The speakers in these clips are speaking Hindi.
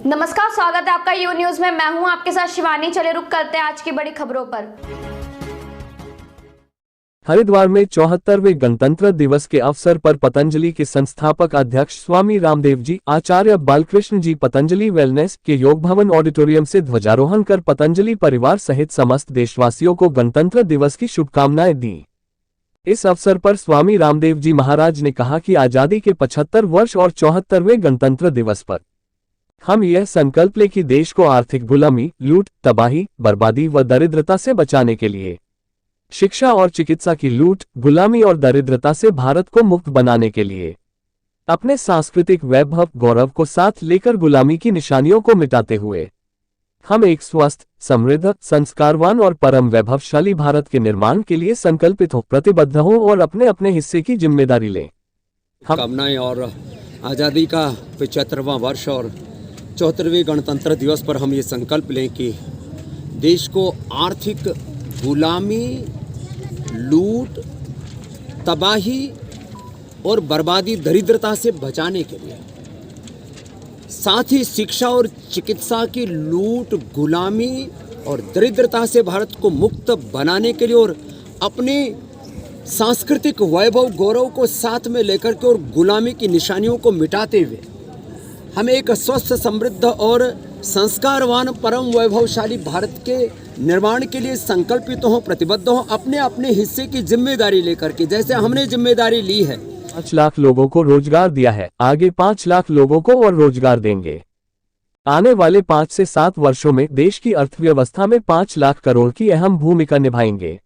नमस्कार, स्वागत है आपका यू न्यूज में। मैं हूं आपके साथ शिवानी। चले रुक करते हैं आज की बड़ी खबरों पर। हरिद्वार में 74वें गणतंत्र दिवस के अवसर पर पतंजलि के संस्थापक अध्यक्ष स्वामी रामदेव जी, आचार्य बालकृष्ण जी पतंजलि वेलनेस के योग भवन ऑडिटोरियम से ध्वजारोहण कर पतंजलि परिवार सहित समस्त देशवासियों को गणतंत्र दिवस की शुभकामनाएं दी। इस अवसर पर स्वामी रामदेव जी महाराज ने कहा कि आजादी के 75 वर्ष और 74वें गणतंत्र दिवस पर हम यह संकल्प लें कि देश को आर्थिक गुलामी, लूट, तबाही, बर्बादी व दरिद्रता से बचाने के लिए शिक्षा और चिकित्सा की लूट, गुलामी और दरिद्रता से भारत को मुक्त बनाने के लिए अपने सांस्कृतिक वैभव, गौरव को साथ लेकर गुलामी की निशानियों को मिटाते हुए हम एक स्वस्थ, समृद्ध, संस्कारवान और परम वैभवशाली भारत के निर्माण के लिए संकल्पित हो, प्रतिबद्ध हो और अपने अपने हिस्से की जिम्मेदारी लें। कामनाएं और आज़ादी का 75वां वर्ष और 74वें गणतंत्र दिवस पर हम ये संकल्प लें कि देश को आर्थिक गुलामी, लूट, तबाही और बर्बादी, दरिद्रता से बचाने के लिए, साथ ही शिक्षा और चिकित्सा की लूट, गुलामी और दरिद्रता से भारत को मुक्त बनाने के लिए और अपने सांस्कृतिक वैभव, गौरव को साथ में लेकर के और गुलामी की निशानियों को मिटाते हुए हम एक स्वस्थ, समृद्ध और संस्कारवान, परम वैभवशाली भारत के निर्माण के लिए संकल्पित हों, प्रतिबद्ध हों, अपने अपने हिस्से की जिम्मेदारी लेकर के। जैसे हमने जिम्मेदारी ली है, 5 लाख लोगों को रोजगार दिया है, आगे 5 लाख लोगों को और रोजगार देंगे। आने वाले 5 से 7 वर्षों में देश की अर्थव्यवस्था में 5 लाख करोड़ की अहम भूमिका निभाएंगे।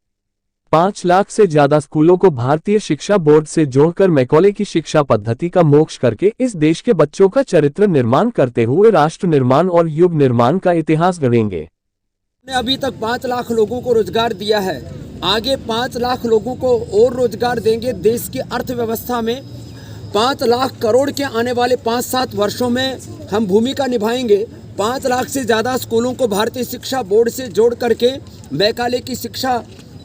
5 लाख से ज्यादा स्कूलों को भारतीय शिक्षा बोर्ड से जोड़कर मैकॉले की शिक्षा पद्धति का मोक्ष करके इस देश के बच्चों का चरित्र निर्माण करते हुए राष्ट्र निर्माण और युग निर्माण का इतिहास गढ़ेंगे। हमने अभी तक 5 लाख लोगों को रोजगार दिया है, आगे 5 लाख लोगों को और रोजगार देंगे। देश की अर्थव्यवस्था में 5 लाख करोड़ के आने वाले 5-7 वर्षों में हम भूमिका निभाएंगे। 5 लाख से ज़्यादा स्कूलों को भारतीय शिक्षा बोर्ड से जोड़ करके मैकाले की शिक्षा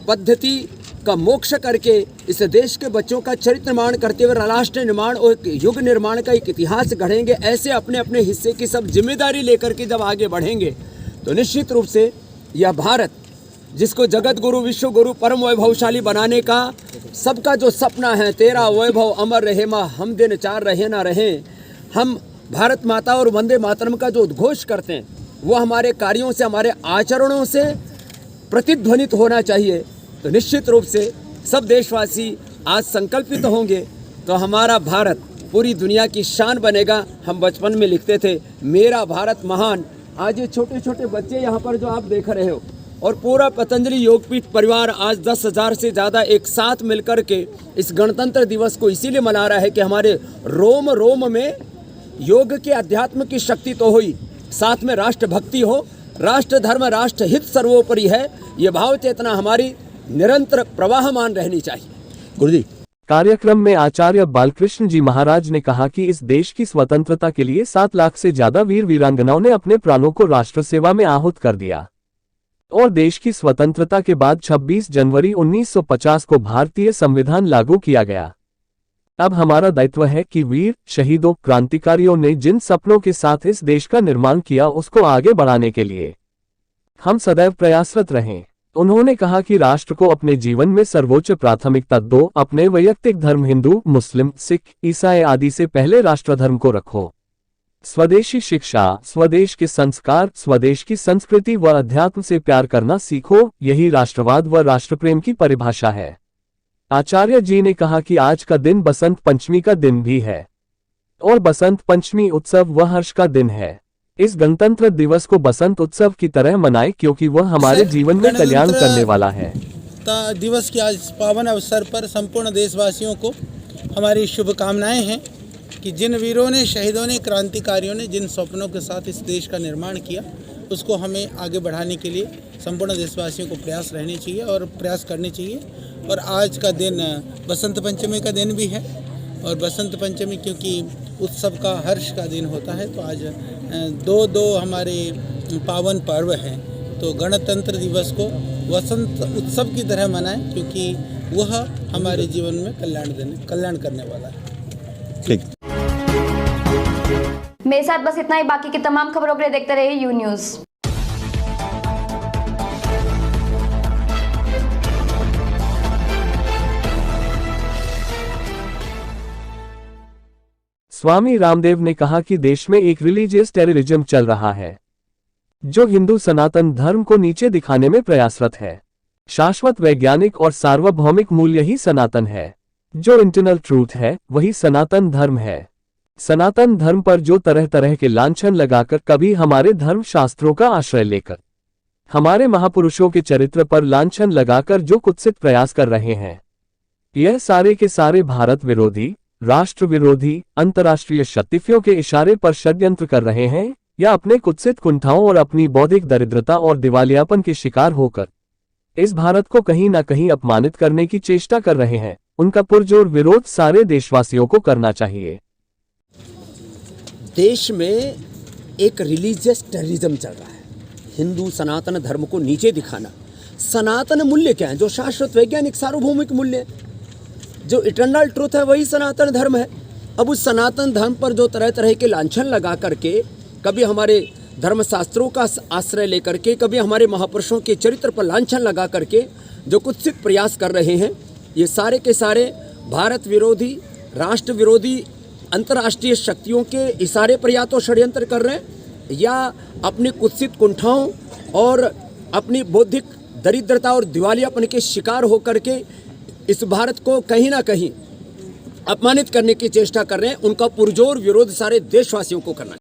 पद्धति का मोक्ष करके इस देश के बच्चों का चरित्र निर्माण करते हुए राष्ट्र निर्माण और युग निर्माण का एक इतिहास गढ़ेंगे। ऐसे अपने अपने हिस्से की सब जिम्मेदारी लेकर के जब आगे बढ़ेंगे तो निश्चित रूप से यह भारत, जिसको जगत गुरु, विश्व गुरु, परम वैभवशाली बनाने का सबका जो सपना है, तेरा वैभव अमर रहे माँ, हम दिन चार रहे ना रहे, हम भारत माता और वंदे मातरम का जो उद्घोष करते हैं वो हमारे कार्यों से, हमारे आचरणों से प्रतिध्वनित होना चाहिए। तो निश्चित रूप से सब देशवासी आज संकल्पित होंगे तो हमारा भारत पूरी दुनिया की शान बनेगा। हम बचपन में लिखते थे, मेरा भारत महान। आज ये छोटे छोटे बच्चे यहाँ पर जो आप देख रहे हो और पूरा पतंजलि योगपीठ परिवार आज 10,000 से ज़्यादा एक साथ मिलकर के इस गणतंत्र दिवस को इसीलिए मना रहा है कि हमारे रोम रोम में योग के अध्यात्म की शक्ति तो हुई, साथ में राष्ट्रभक्ति हो, राष्ट्र धर्म, राष्ट्र हित सर्वोपरि है। ये भाव चेतना हमारी निरंतर प्रवाहमान रहनी चाहिए। गुरुजी। कार्यक्रम में आचार्य बालकृष्ण जी महाराज ने कहा कि इस देश की स्वतंत्रता के लिए 7 लाख से ज्यादा वीर वीरांगनाओं ने अपने प्राणों को राष्ट्र सेवा में आहूत कर दिया और देश की स्वतंत्रता के बाद 26 जनवरी 1950 को भारतीय संविधान लागू किया गया। अब हमारा दायित्व है कि वीर शहीदों, क्रांतिकारियों ने जिन सपनों के साथ इस देश का निर्माण किया उसको आगे बढ़ाने के लिए हम सदैव प्रयासरत रहें। उन्होंने कहा कि राष्ट्र को अपने जीवन में सर्वोच्च प्राथमिकता दो, अपने वैयक्तिक धर्म हिंदू, मुस्लिम, सिख, ईसाई आदि से पहले राष्ट्र धर्म को रखो। स्वदेशी शिक्षा, स्वदेश के संस्कार, स्वदेश की संस्कृति व अध्यात्म से प्यार करना सीखो, यही राष्ट्रवाद व राष्ट्रप्रेम की परिभाषा है। आचार्य जी ने कहा कि आज का दिन बसंत पंचमी का दिन भी है और बसंत पंचमी उत्सव व हर्ष का दिन है। इस गणतंत्र दिवस को बसंत उत्सव की तरह मनाएं क्योंकि वह हमारे जीवन में कल्याण करने वाला है। दिवस के आज पावन अवसर पर संपूर्ण देशवासियों को हमारी शुभकामनाएं हैं कि जिन वीरों ने, शहीदों ने, क्रांतिकारियों ने जिन सपनों के साथ इस देश का निर्माण किया उसको हमें आगे बढ़ाने के लिए संपूर्ण देशवासियों को प्रयास रहने चाहिए और प्रयास करने चाहिए। और आज का दिन बसंत पंचमी का दिन भी है और बसंत पंचमी क्योंकि उत्सव का, हर्ष का दिन होता है, तो आज दो हमारे पावन पर्व हैं। तो गणतंत्र दिवस को वसंत उत्सव की तरह मनाएं क्योंकि वह हमारे जीवन में कल्याण करने वाला है। ठीक। मेरे साथ बस इतना ही। बाकी की तमाम खबरों के लिए देखते रहिए यू न्यूज़। स्वामी रामदेव ने कहा कि देश में एक रिलीजियस टेररिज्म चल रहा है जो हिंदू सनातन धर्म को नीचे दिखाने में प्रयासरत है। शाश्वत वैज्ञानिक और सार्वभौमिक मूल्य ही सनातन है। जो इंटरनल ट्रूथ है वही सनातन धर्म है। सनातन धर्म पर जो तरह तरह के लांछन लगाकर, कभी हमारे धर्म शास्त्रों का आश्रय लेकर, हमारे महापुरुषों के चरित्र पर लांछन लगाकर जो कुत्सित प्रयास कर रहे हैं, यह सारे के सारे भारत विरोधी, राष्ट्र विरोधी, अंतर्राष्ट्रीय शक्तियों के इशारे पर षड्यंत्र कर रहे हैं या अपने कुत्सित कुंठाओं और अपनी बौद्धिक दरिद्रता और दिवालियापन के शिकार होकर इस भारत को कहीं ना कहीं अपमानित करने की चेष्टा कर रहे हैं। उनका पुरजोर विरोध सारे देशवासियों को करना चाहिए। देश में एक रिलीजियस टेररिज्म चल रहा है, हिंदू सनातन धर्म को नीचे दिखाना। सनातन मूल्य क्या है? जो शाश्वत वैज्ञानिक सार्वभौमिक मूल्य है, जो इटर्नल ट्रूथ है, वही सनातन धर्म है। अब उस सनातन धर्म पर जो तरह तरह के लांछन लगा करके, कभी हमारे धर्मशास्त्रों का आश्रय लेकर के, कभी हमारे महापुरुषों के चरित्र पर लांछन लगा करके जो कुत्सित प्रयास कर रहे हैं, ये सारे के सारे भारत विरोधी, राष्ट्र विरोधी, अंतर्राष्ट्रीय शक्तियों के इशारे पर या तो षड्यंत्र कर रहे हैं या अपनी कुत्सित कुंठाओं और अपनी बौद्धिक दरिद्रता और दिवालियापन के शिकार होकर के इस भारत को कहीं ना कहीं अपमानित करने की चेष्टा कर रहे हैं। उनका पुरजोर विरोध सारे देशवासियों को करना है।